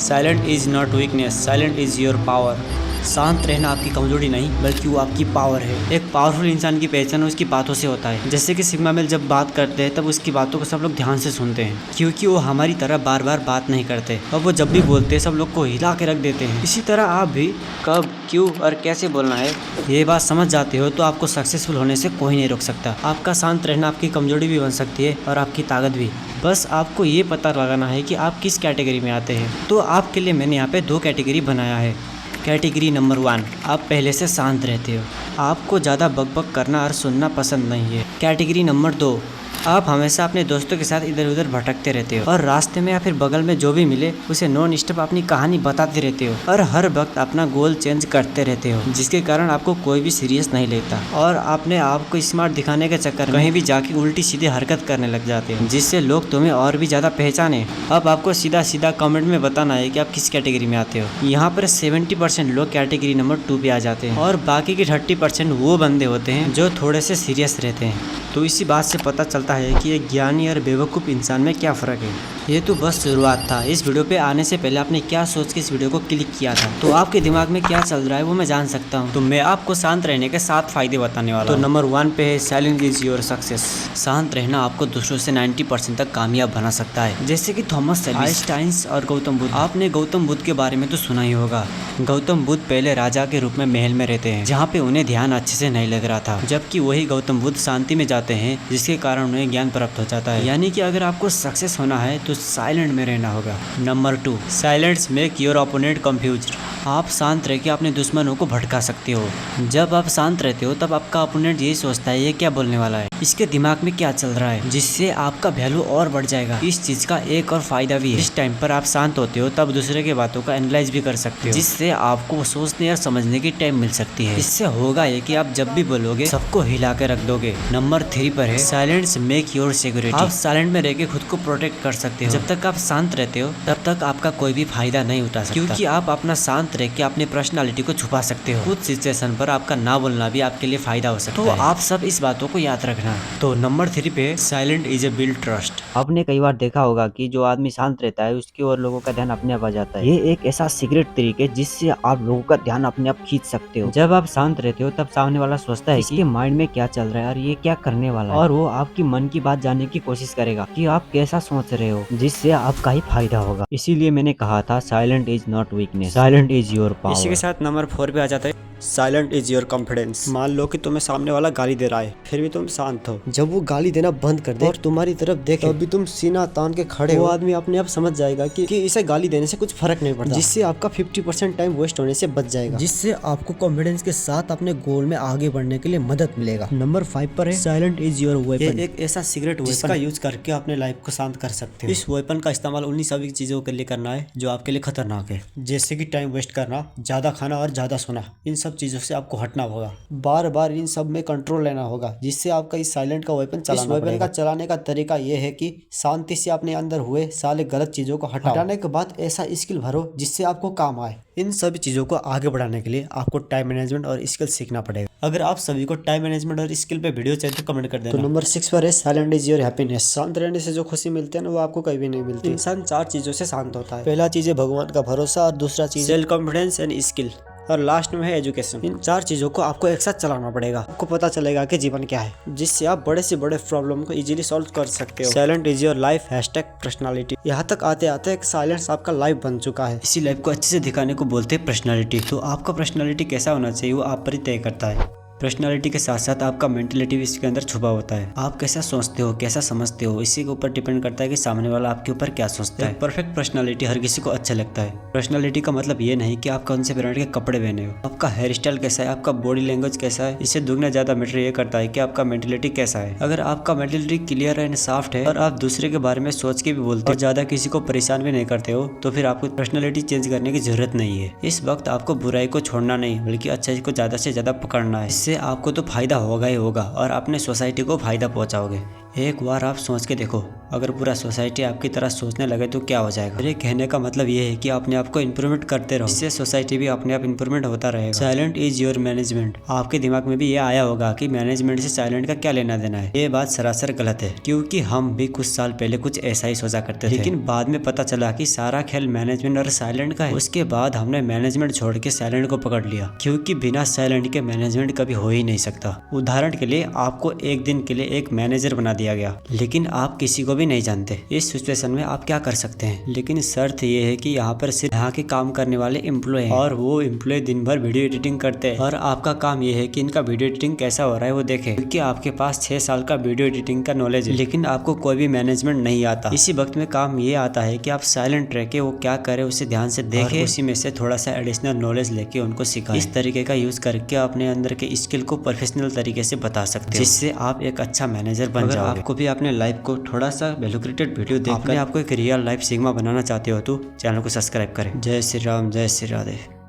Silent is not weakness, silent is your power. शांत रहना आपकी कमजोरी नहीं बल्कि वो आपकी पावर है। एक पावरफुल इंसान की पहचान उसकी बातों से होता है। जैसे कि सिग्मा मेल जब बात करते हैं तब उसकी बातों को सब लोग ध्यान से सुनते हैं, क्योंकि वो हमारी तरह बार बार बात नहीं करते और वो जब भी बोलते हैं सब लोग को हिला के रख देते हैं। इसी तरह आप भी कब, क्यों और कैसे बोलना है ये बात समझ जाते हो तो आपको सक्सेसफुल होने से कोई नहीं रोक सकता। आपका शांत रहना आपकी कमजोरी भी बन सकती है और आपकी ताकत भी। बस आपको ये पता लगाना है कि आप किस कैटेगरी में आते हैं। तो आपके लिए मैंने यहाँ पे 2 कैटेगरी बनाया है। कैटेगरी नंबर 1, आप पहले से शांत रहते हो, आपको ज़्यादा बकबक करना और सुनना पसंद नहीं है। कैटेगरी नंबर 2, आप हमेशा अपने दोस्तों के साथ इधर उधर भटकते रहते हो और रास्ते में या फिर बगल में जो भी मिले उसे नॉन स्टॉप अपनी कहानी बताते रहते हो और हर वक्त अपना गोल चेंज करते रहते हो, जिसके कारण आपको कोई भी सीरियस नहीं लेता और अपने आप को स्मार्ट दिखाने के चक्कर में कहीं भी जाके उल्टी सीधी हरकत करने लग जाते हो, जिससे लोग तुम्हें और भी ज्यादा पहचाने। अब आपको सीधा सीधा कमेंट में बताना है कि आप किस कैटेगरी में आते हो। यहाँ पर 70% लोग कैटेगरी नंबर 2 पे आ जाते हैं और बाकी के 30% वो बंदे होते हैं जो थोड़े से सीरियस रहते हैं। तो इसी बात से पता चलता है कि एक ज्ञानी और बेवकूफ़ इंसान में क्या फ़र्क है। ये तो बस शुरुआत था। इस वीडियो पे आने से पहले आपने क्या सोच के इस वीडियो को क्लिक किया था, तो आपके दिमाग में क्या चल रहा है वो मैं जान सकता हूँ। तो मैं आपको शांत रहने के 7 फायदे बताने वाला हूँ। तो नंबर 1 पे है साइलेंट इज योर सक्सेस। शांत रहना आपको दूसरों से 90% तक कामयाब बना सकता है। जैसे कि थॉमस आइंस्टाइन और गौतम बुद्ध। आपने गौतम बुद्ध के बारे में तो सुना ही होगा। गौतम बुद्ध पहले राजा के रूप में महल में रहते हैं, जहाँ पे उन्हें ध्यान अच्छे से नहीं लग रहा था, जबकि वही गौतम बुद्ध शांति में जाते हैं, जिसके कारण उन्हें ज्ञान प्राप्त हो जाता है। यानी कि अगर आपको सक्सेस होना है तो साइलेंट में रहना होगा। Number 2, silence make your opponent confused. आप शांत रह के अपने दुश्मनों को भटका सकते हो। जब आप शांत रहते हो तब आपका ओपोनेंट यही सोचता है ये क्या बोलने वाला है, इसके दिमाग में क्या चल रहा है, जिससे आपका वैल्यू और बढ़ जाएगा। इस चीज का एक और फायदा भी है, जिस टाइम पर आप शांत होते हो तब दूसरे की बातों का एनालाइज भी कर सकते हो, जिससे आपको सोचने और समझने की टाइम मिल सकती है। इससे होगा ये कि आप जब भी बोलोगे सबको हिला के रख दोगे। नंबर 3 पर है साइलेंस मेक योर सिक्योरिटी। आप साइलेंट में रह के खुद को प्रोटेक्ट कर सकते हो। जब तक आप शांत रहते हो तब तक आपका कोई भी फायदा नहीं उठा सकता, क्योंकि आप अपना शांत रह के अपनी पर्सनालिटी को छुपा सकते हो। कुछ सिचुएशन पर आपका ना बोलना भी आपके लिए फायदा हो सकता है। तो आप सब इस बातों को याद रखना। तो नंबर 3 पे silent is a build trust. आपने कई बार देखा होगा कि जो आदमी शांत रहता है उसकी और लोगों का ध्यान अपने आप आ जाता है। ये एक ऐसा सीक्रेट तरीका है जिससे आप लोगों का ध्यान अपने आप खींच सकते हो। जब आप शांत रहते हो तब सामने वाला सोचता है इसके माइंड में क्या चल रहा है और ये क्या करने वाला है, और वो आपकी मन की बात जानने की कोशिश करेगा कि आप कैसा सोच रहे हो, जिससे आपका ही फायदा होगा। इसीलिए मैंने कहा था silent is not weakness, silent is your power. इसी के साथ नंबर 4 पे आ जाता है साइलेंट इज योर कॉन्फिडेंस। मान लो कि तुम्हें सामने वाला गाली दे रहा है, फिर भी तुम शांत हो। जब वो गाली देना बंद कर दे और तुम्हारी तरफ देखे तब भी तुम सीना तान के खड़े हो, वो आदमी अपने आप समझ जाएगा कि इसे गाली देने से कुछ फर्क नहीं पड़ता, जिससे आपका 50% टाइम वेस्ट होने से बच जाएगा, जिससे आपको कॉन्फिडेंस के साथ अपने गोल में आगे बढ़ने के लिए मदद मिलेगा। नंबर 5 पर है साइलेंट इज योर वेपन। एक ऐसा सीक्रेट वेपन जिसका यूज करके अपने लाइफ को शांत कर सकते हो। इस वेपन का इस्तेमाल उन्हीं सभी चीजों के लिए करना है जो आपके लिए खतरनाक है, जैसे कि टाइम वेस्ट करना, ज्यादा खाना और ज्यादा सोना। इन सब चीजों से आपको हटना होगा, बार बार इन सब में कंट्रोल लेना होगा, जिससे आपका इस साइलेंट का वेपन चलाना पड़ेगा। इस वेपन का चलाने का तरीका यह है कि शांति से अपने अंदर हुए सारे गलत चीजों को हटाने के बाद ऐसा स्किल भरो जिससे आपको काम आए। इन सभी चीजों को आगे बढ़ाने के लिए आपको टाइम मैनेजमेंट और स्किल सीखना पड़ेगा। अगर आप सभी को टाइम मैनेजमेंट और स्किल पे वीडियो चाहिए तो कमेंट कर देना। तो नंबर 6 पर है साइलेंट इज योर हैप्पीनेस। शांत रहने से जो खुशी मिलती है ना वो आपको कभी नहीं मिलती। इंसान 4 चीजों से शांत होता है। पहला चीज है भगवान का भरोसा, और दूसरा चीज सेल्फ कॉन्फिडेंस एंड स्किल, और लास्ट में है एजुकेशन। इन 4 चीजों को आपको एक साथ चलाना पड़ेगा। आपको पता चलेगा कि जीवन क्या है, जिससे आप बड़े से बड़े प्रॉब्लम को इजीली सॉल्व कर सकते हो। Silent is your life #personality. यहाँ तक आते आते एक साइलेंस आपका लाइफ बन चुका है। इसी लाइफ को अच्छे से दिखाने को बोलते हैं पर्सनालिटी। तो आपका पर्सनालिटी कैसा होना चाहिए वो आप पर ही तय करता है। पर्सनालिटी के साथ साथ आपका मेंटलिटी भी इसके अंदर छुपा होता है। आप कैसा सोचते हो, कैसा समझते हो, इसी के ऊपर डिपेंड करता है कि सामने वाला आपके ऊपर क्या सोचता है। परफेक्ट पर्सनालिटी हर किसी को अच्छा लगता है। पर्सनालिटी का मतलब ये नहीं कि आप कौन से ब्रांड के कपड़े पहने हो, आपका हेयर स्टाइल कैसा है, आपका बॉडी लैंग्वेज कैसा है। इससे दुगना ज्यादा मैटर ये करता है कि आपका मेंटलिटी कैसा है। अगर आपका मेंटलिटी क्लियर एंड सॉफ्ट है और आप दूसरे के बारे में सोच के भी बोलते हो, ज्यादा किसी को परेशान भी नहीं करते हो, तो फिर आपको पर्सनालिटी चेंज करने की जरूरत नहीं है। इस वक्त आपको बुराई को छोड़ना नहीं बल्कि अच्छाई को ज्यादा से ज्यादा पकड़ना है। इससे आपको तो फायदा होगा ही होगा और अपने सोसाइटी को फायदा पहुंचाओगे। एक बार आप सोच के देखो, अगर पूरा सोसाइटी आपकी तरह सोचने लगे तो क्या हो जाएगा। मेरे कहने का मतलब ये है कि अपने आप को इम्प्रूवमेंट करते रहो, इससे सोसाइटी भी अपने आप इम्प्रूवमेंट होता रहेगा। Silent is your management. आपके दिमाग में भी ये आया होगा कि मैनेजमेंट से साइलेंट का क्या लेना देना है। ये बात सरासर गलत है, क्योंकि हम भी कुछ साल पहले कुछ ऐसा ही सोचा करते थे, लेकिन बाद में पता चला कि सारा खेल मैनेजमेंट और साइलेंट का है। उसके बाद हमने मैनेजमेंट छोड़ के साइलेंट को पकड़ लिया, क्योंकि बिना साइलेंट के मैनेजमेंट कभी हो ही नहीं सकता। उदाहरण के लिए आपको एक दिन के लिए एक मैनेजर बना दिया गया, लेकिन आप किसी को भी नहीं जानते। इस सिचुएशन में आप क्या कर सकते हैं? लेकिन शर्त ये है कि यहाँ पर सिर्फ यहाँ के काम करने वाले एम्प्लॉय हैं, और वो एम्प्लॉय दिन भर वीडियो एडिटिंग करते हैं, और आपका काम ये है कि इनका वीडियो एडिटिंग कैसा हो रहा है वो देखें, क्योंकि आपके पास 6 साल का वीडियो एडिटिंग का नॉलेज है, लेकिन आपको कोई भी मैनेजमेंट नहीं आता। इसी वक्त में काम ये आता है कि आप साइलेंट रह के वो क्या करे उसे ध्यान से देखें, उसी में से थोड़ा सा एडिशनल नॉलेज लेके उनको सिखाएं। इस तरीके का यूज करके अपने अंदर के स्किल को प्रोफेशनल तरीके से बता सकते हैं, जिससे आप एक अच्छा मैनेजर बन जाओगे। आपको भी अपने लाइफ को थोड़ा सा वैल्यूक्रेटेड वीडियो देखकर आपको एक रियल लाइफ सिग्मा बनाना चाहते हो तो चैनल को सब्सक्राइब करें। जय श्री राम, जय श्री राधे।